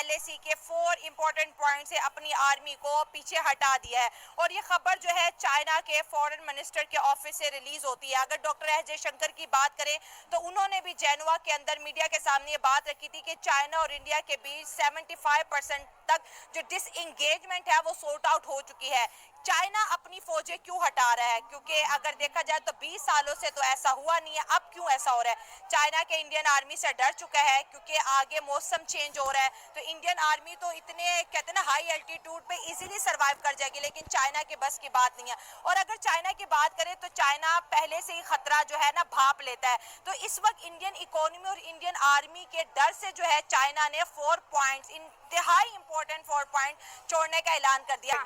LAC के 4 important point से अपनी आर्मी को पीछे हटा दिया है। और ये खबर जो है चाइना के फॉरेन मिनिस्टर के ऑफिस से रिलीज होती है। अगर डॉक्टर एस जयशंकर की बात करें तो उन्होंने भी जेनेवा के अंदर मीडिया के सामने ये बात रखी थी कि चाइना और इंडिया के बीच 75% तक जो डिसएंगेजमेंट है वो सॉर्ट आउट हो चुकी है। चाइना अपनी फौजें क्यों हटा रहा है, क्योंकि अगर देखा जाए तो 20 सालों से तो ऐसा हुआ नहीं है, अब क्यों ऐसा हो रहा है? चाइना के इंडियन आर्मी से डर चुका है क्योंकि आगे मौसम चेंज हो रहा है, तो इंडियन आर्मी तो इतने कहते हैं ना हाई एल्टीट्यूड पे इजीली सरवाइव कर जाएगी, लेकिन चाइना के बस की बात नहीं है। और अगर चाइना की बात करें तो चाइना पहले से ही खतरा जो है ना भाप लेता है, तो इस वक्त इंडियन इकोनॉमी और इंडियन आर्मी के डर से जो है चाइना ने 4 पॉइंट्स, इंतहाई इंपॉर्टेंट 4 पॉइंट छोड़ने का ऐलान कर दिया।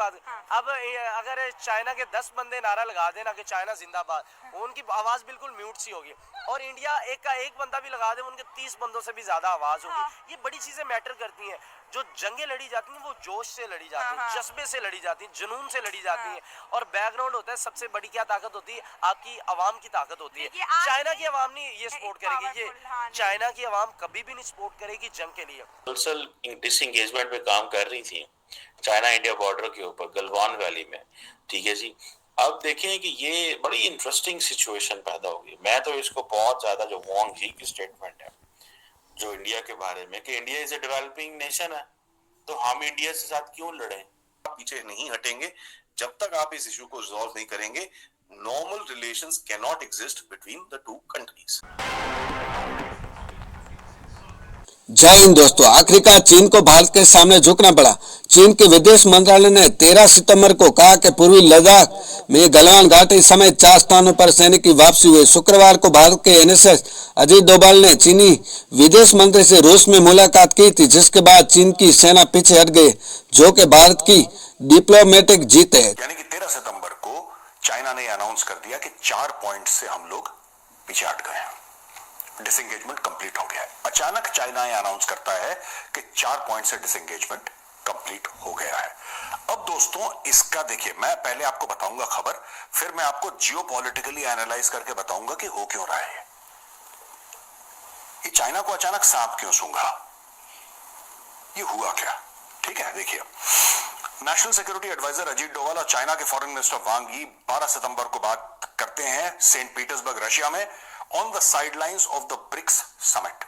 अब अगर चाइना के 10 बंदे नारा लगा देना कि चाइना जिंदाबाद, उनकी आवाज बिल्कुल म्यूट सी होगी, और इंडिया एक का एक बंदा भी लगा दे उनके 30 बंदों से भी ज्यादा आवाज होगी। ये बड़ी चीजें मैटर करती हैं। जो जंगें लड़ी जाती हैं वो जोश से लड़ी जाती हैं, जज्बे से लड़ी जाती हैं, जुनून से लड़ी जाती हैं, और बैकग्राउंड होता है सबसे बड़ी क्या ताकत होती है? आपकी आवाम की ताकत होती है। चाइना की आवाम नहीं ये सपोर्ट करेगी, ये चाइना की आवाम कभी भी नहीं सपोर्ट करेगी जंग के लिए। डिसएंगेजमेंट पे काम कर रही थी चाइना इंडिया बॉर्डर के ऊपर गलवान वैली में, ठीक है जी। अब देखें कि ये बड़ी इंटरेस्टिंग सिचुएशन पैदा होगी। मैं तो इसको बहुत ज्यादा, जो वांग ही की स्टेटमेंट है जो इंडिया के बारे में कि India is a developing nation है, तो हम इंडिया से साथ क्यों लड़ें? पीछे नहीं हटेंगे जब तक आप इस इशू को रिजॉल्व नहीं करेंगे। Normal relations can not exist between the two countries. जय हिंद दोस्तों, आखिरकार चीन को भारत के सामने झुकना पड़ा। चीन के विदेश मंत्रालय ने 13 सितंबर को कहा कि पूर्वी लद्दाख में गलवान घाटी समेत 4 स्थानों पर सैनिक की वापसी हुई। शुक्रवार को भारत के NSS अजीत डोभाल ने चीनी विदेश मंत्री से रूस में मुलाकात की थी, जिसके बाद चीन की सेना पीछे हट गई, जो कि भारत की डिप्लोमेटिक जीत है। यानी कि 13 सितंबर को चाइना ने अनाउंस कर दिया कि 4 पॉइंट से हम लोग पीछे हट गए हैं, डिसएंगेजमेंट कंप्लीट हो गया है। अचानक चाइना ये अनाउंस करता है कि 4 पॉइंट से डिसएंगेजमेंट कंप्लीट हो गया है। अब दोस्तों इसका देखिए, मैं पहले आपको बताऊंगा खबर, फिर मैं आपको जियोपॉलिटिकली एनालाइज करके बताऊंगा कि हो क्यों रहा है ये चाइना को अचानक सांप क्यों सूंघा, ये हुआ क्या। ठीक है, देखिए national security adviser Ajit Doval और चाइना के फॉरेन मिनिस्टर वांग यी 12 सितंबर को बात करते हैं सेंट पीटर्सबर्ग रशिया में on the sidelines of the BRICS summit.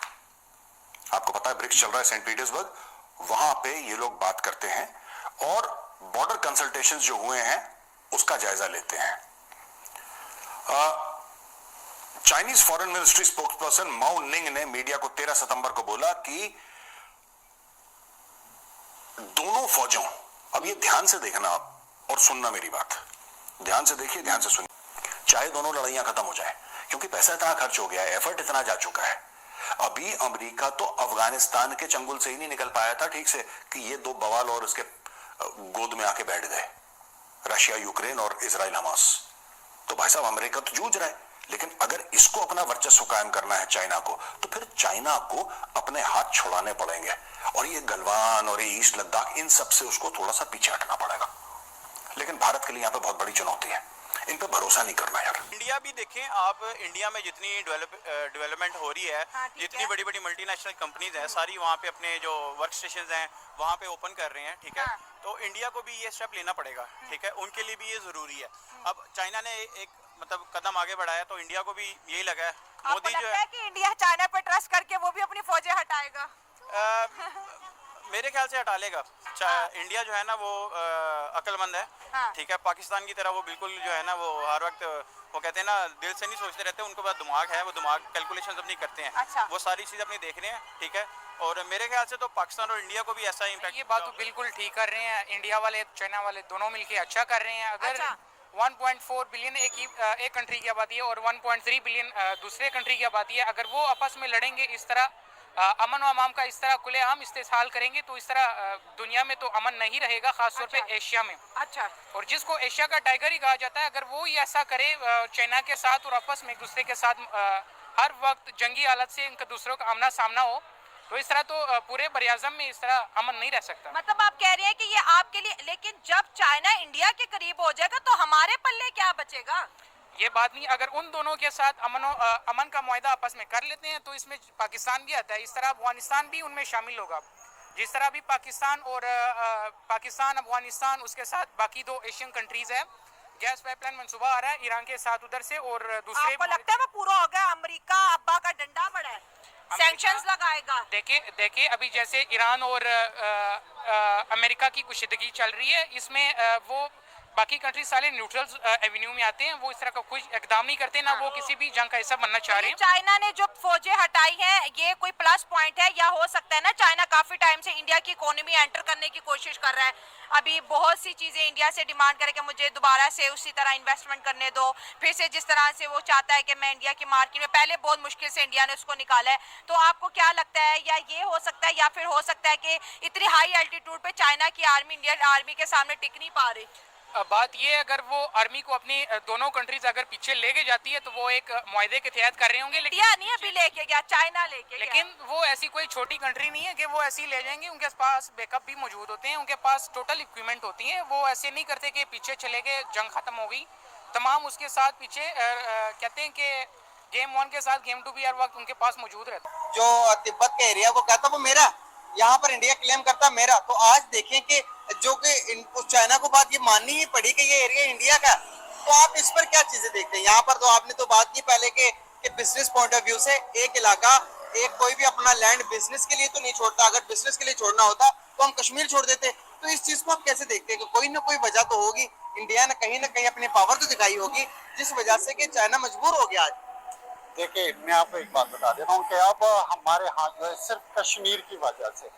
आपको पता है ब्रिक्स चल रहा है सेंट पीटर्सबर्ग, वहां पे ये लोग बात करते हैं और बॉर्डर कंसल्टेशंस जो हुए हैं उसका जायजा लेते हैं। चाइनीज फॉरेन मिनिस्ट्री स्पोक्सपर्सन माओ निंग ने मीडिया को 13 सितंबर को बोला कि दोनों फौजों, अब ये ध्यान से देखना और सुनना, मेरी बात ध्यान से देखिए, ध्यान से सुनिए, चाहे दोनों लड़ाइयां खत्म हो जाए, क्योंकि पैसा इतना खर्च हो गया है, एफर्ट इतना जा चुका है। अभी अमेरिका तो अफगानिस्तान के चंगुल से ही नहीं निकल पाया था ठीक से कि ये 2 बवाल और उसके गोद में आके बैठ गए, रशिया यूक्रेन और इजराइल हमास। तो भाई साहब अमेरिका तो जूझ रहा है, लेकिन अगर इसको अपना वर्चस्व कायम करना है चाइना को, तो फिर चाइना को अपने हाथ छुड़ाने पड़ेंगे, और ये गलवान और ये ईस्ट लद्दाख, इन सब से उसको थोड़ा सा पीछे हटना पड़ेगा। लेकिन भारत के लिए यहाँ पे बहुत बड़ी चुनौती है, इन पे भरोसा नहीं करना यार। इंडिया भी देखें आप, इंडिया में जितनी डेवलपमेंट हो रही है, जितनी बड़ी बड़ी मल्टीनेशनल कंपनीज हैं, सारी वहाँ पे अपने जो वर्क स्टेशंस हैं वहाँ पे ओपन कर रहे हैं, ठीक है। तो इंडिया को भी ये स्टेप लेना पड़ेगा, ठीक है, उनके लिए भी ये जरूरी है। अब चाइना ने एक मतलब कदम आगे बढ़ाया, तो इंडिया को भी यही लगा है। मोदी जो है कि इंडिया चाइना पे ट्रस्ट करके वो भी अपनी फौजें हटाएगा, मेरे ख्याल से हटा लेगा। इंडिया जो है ना वो अक्लमंद है, ठीक है, पाकिस्तान की तरह वो बिल्कुल जो है ना वो हर वक्त वो कहते हैं ना दिल से नहीं सोचते रहते, उनको पास दिमाग है, वो दिमाग कैलकुलेशन अपनी करते हैं। अच्छा। वो सारी चीज़ अपनी देख रहे हैं, ठीक है। और मेरे ख्याल से तो पाकिस्तान और इंडिया को भी ऐसा इम्पैक्ट, ये बात तो बिल्कुल ठीक कर रहे हैं, इंडिया वाले चाइना वाले दोनों मिलके अच्छा कर रहे हैं। अगर 1.4 बिलियन एक कंट्री की आबादी है और 1.3 बिलियन दूसरे कंट्री की आबादी है, अगर वो आपस में लड़ेंगे, इस तरह अमन व अमाम का इस तरह खुलेआम इस्तेसाल करेंगे, तो इस तरह दुनिया में तो अमन नहीं रहेगा, खासतौर पे एशिया में। अच्छा। और जिसको एशिया का टाइगर ही कहा जाता है, अगर वो ही ऐसा करे चाइना के साथ और आपस में एक दूसरे के साथ हर वक्त जंगी हालत से इनका दूसरों का आमना सामना हो, तो इस तरह तो पूरे बरियाज़म में इस तरह अमन नहीं रह सकता। मतलब आप कह रहे हैं कि ये आपके लिए, लेकिन जब चाइना इंडिया के करीब हो जाएगा तो हमारे पल्ले क्या बचेगा? ये बात नहीं, अगर उन दोनों के साथ अमन का मुआहदा आपस में कर लेते हैं तो इसमें पाकिस्तान भी आता है, इस तरह अफगानिस्तान भी उनमें शामिल होगा। जिस तरह अभी पाकिस्तान और पाकिस्तान अफगानिस्तान उसके साथ बाकी दो एशियन कंट्रीज है, गैस पाइपलाइन मंसूबा आ रहा है ईरान के साथ उधर से, और दूसरे आपको लगता है वो पूरा हो गया? अमेरिका अब्बा का डंडा बड़ा है, सैंक्शंस लगाएगा। देखिए अभी जैसे ईरान और अमेरिका की कुशीदगी चल रही है, इसमें वो बाकी कंट्री सारे न्यूट्रल एवेन्यू में आते हैं, वो इस तरह का कुछ इकदाम नहीं करते, ना वो किसी भी जंग का हिस्सा बनना चाह रहे हैं। चाइना ने जो फौजें हटाई हैं ये कोई प्लस पॉइंट है, या हो सकता है ना चाइना काफी टाइम से इंडिया की इकोनॉमी एंटर करने की कोशिश कर रहा है, अभी बहुत सी चीजें इंडिया से डिमांड करे कि मुझे दोबारा से उसी तरह इन्वेस्टमेंट करने दो, फिर से जिस तरह से वो चाहता है कि मैं इंडिया की मार्केट में, पहले बहुत मुश्किल से इंडिया ने उसको निकाला है। तो आपको क्या लगता है, या ये हो सकता है या फिर हो सकता है कि इतनी हाई एल्टीट्यूड पे चाइना की आर्मी इंडियन आर्मी के सामने टिक नहीं पा रही? बात ये है, अगर वो आर्मी को अपनी दोनों कंट्रीज अगर पीछे लेके जाती है तो वो एक मुआहदे के तहत कर रहे होंगे, लेकिन इंडिया नहीं अभी लेके गया, चाइना लेके गया। लेकिन वो ऐसी कोई छोटी कंट्री नहीं है कि वो ऐसी ले जाएंगे, उनके पास बैकअप भी मौजूद होते हैं, उनके पास टोटल इक्विपमेंट होती है, वो ऐसे नहीं करते कि पीछे चले गए जंग खत्म हो गई, तमाम उसके साथ पीछे कहते हैं कि गेम 1 के साथ गेम 2 भी हर वक्त उनके पास मौजूद रहता है। जो तिब्बत का एरिया वो कहता वो मेरा, यहाँ पर इंडिया क्लेम करता मेरा, तो आज देखें कि जो कि चाइना को बात ये माननी ही पड़ी कि ये एरिया इंडिया का, तो आप इस पर क्या चीजें देखते हैं? यहाँ पर तो आपने तो बात की पहले कि बिजनेस पॉइंट ऑफ व्यू से एक इलाका, एक कोई भी अपना लैंड बिजनेस के लिए तो नहीं छोड़ता, अगर बिजनेस के लिए छोड़ना होता तो हम कश्मीर छोड़ देते। तो इस चीज को आप कैसे देखते हैं कि कोई ना कोई वजह तो होगी, इंडिया ने कहीं ना कहीं अपनी पावर तो दिखाई होगी जिस वजह से कि चाइना मजबूर हो गया आज। देखिए मैं आपको एक बात बता देता हूँ कि अब हमारे हाथ जो है सिर्फ कश्मीर की वजह से,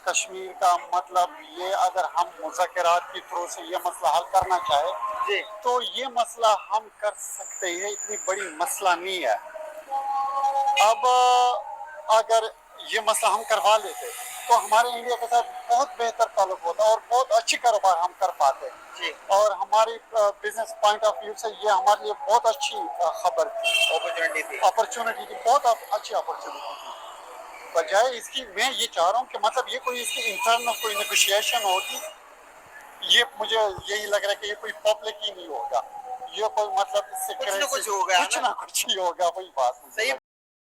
कश्मीर का मतलब ये अगर हम मुज़ाकरात के थ्रू से ये मसला हल करना चाहे तो ये मसला हम कर सकते हैं, इतनी बड़ी मसला नहीं है। अब अगर ये मसला हम करवा लेते तो हमारे इंडिया के साथ बहुत बेहतर ताल्लुक होता और बहुत अच्छी कारोबार हम कर पाते, और हमारी बिजनेस पॉइंट ऑफ व्यू से ये हमारे लिए बहुत अच्छी खबर थी, अपॉर्चुनिटी थी, बहुत अच्छी अपॉर्चुनिटी थी। बजाय इसकी मैं ये चाह रहा हूँ कि मतलब ये कोई इसकी इंटरनल कोई नेगोशिएशन होगी, ये मुझे यही लग रहा है कि ये कोई पब्लिक ही नहीं होगा, ये कोई मतलब इससे कुछ ना कुछ होगा, कुछ ना कुछ ही होगा, वही बात सही।